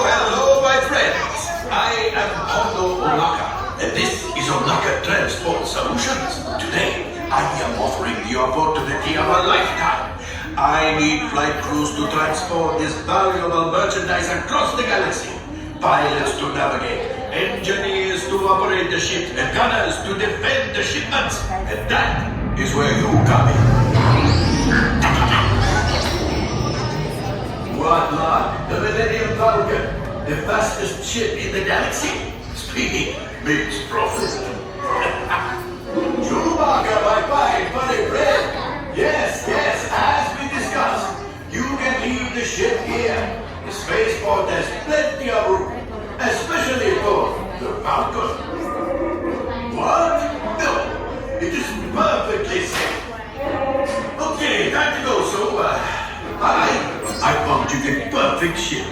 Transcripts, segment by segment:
Hello, my friends. I am Hondo Ohnaka, and this is Ohnaka Transport Solutions. Today, I am offering the opportunity of a lifetime. I need flight crews to transport this valuable merchandise across the galaxy. Pilots to navigate, engineers to operate the ship, and gunners to defend the shipments. And that is where you come in. What not? The Millennium Falcon, the fastest ship in the galaxy. Speed makes profit. Chewbacca, my fine funny friend. Yes, as we discussed, you can leave the ship here. The spaceport has plenty of room, especially for the Falcon. What? No, it is perfectly safe. Okay, time to go, so, I found you the perfect ship.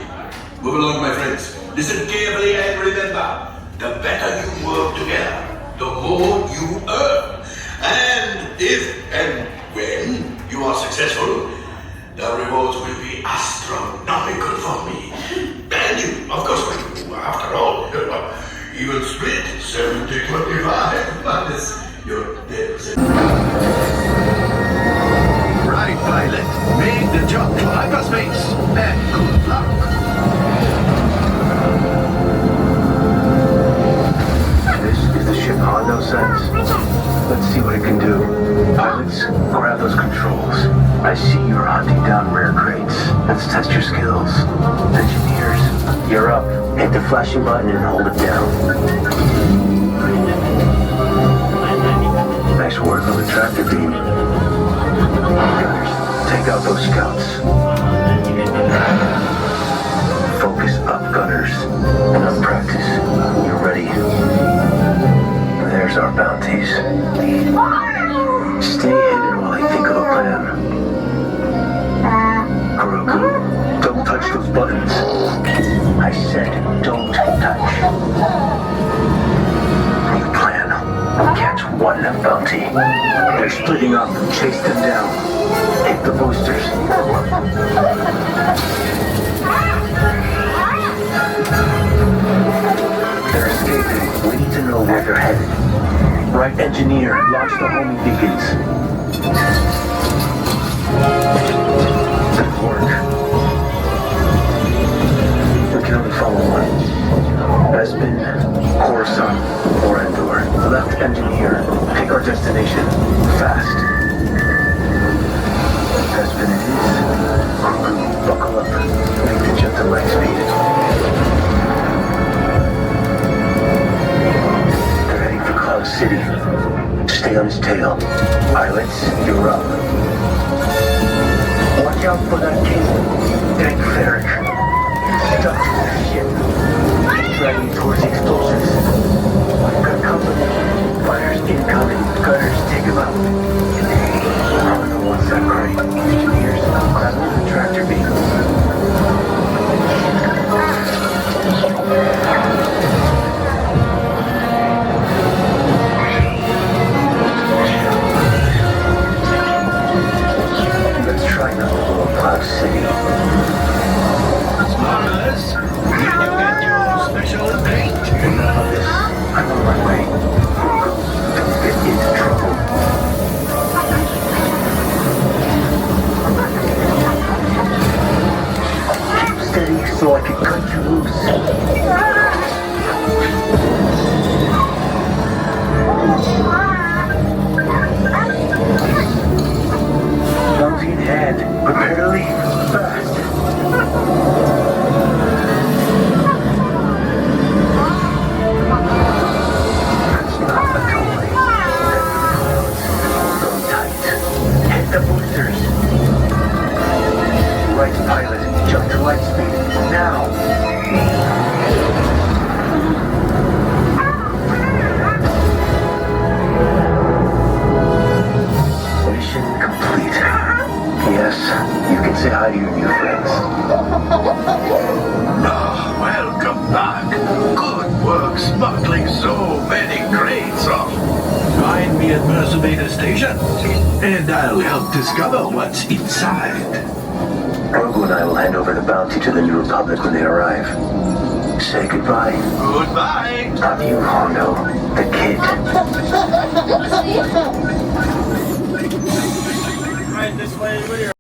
Move along, my friends. Listen carefully and remember, the better you work together, the more you earn. And if and when you are successful, the rewards will be astronomical for me. And you, of course, after all, even split 70-25 minus your 10%. Right, pilot. Make the jump to hyperspace. And good luck. This is the ship Hondo sends. Let's see what it can do. Pilots, grab those controls. I see you're hunting down rare crates. Let's test your skills. Engineers, you're up. Hit the flashing button and hold it down. Nice work on the tractor beam. Gunners, take out those scouts. Focus up, gunners. Enough practice. You're ready. There's our bounties. Stay hidden while I think of a plan. Grogu, don't touch those buttons. I said don't touch. New plan. Catch one bounty. They're splitting up. Chase them down. Hit the boosters. They're escaping. We need to know where they're headed. Right, engineer. Launch the homing beacons. Good work. We can only follow one. Bespin, Coruscant, or Endor. Left engineer. Pick our destination. Fast. Bespin it is. Grogu, buckle up. Make the jump to light speed. They're heading for Cloud City. Stay on his tail. Pilots, you're up. Watch out for that cable. Thank Ferric. Stuck to their ship. Keep dragging towards the explosives. Good company. Fighters incoming. Gunners, take him out. Hondo wants that crate. Engineers, grab the tractor beam. Let's try not to blow up Cloud City. Smugglers, did you get your special paint? say hi to your new friends. Ah, welcome back. Good work smuggling so many crates off. Find me at Mercenator Station, and I'll help discover what's inside. Grogu and I will hand over the bounty to the New Republic when they arrive. Say goodbye. Goodbye. Love you, Hondo, the kid. Right this way, over here.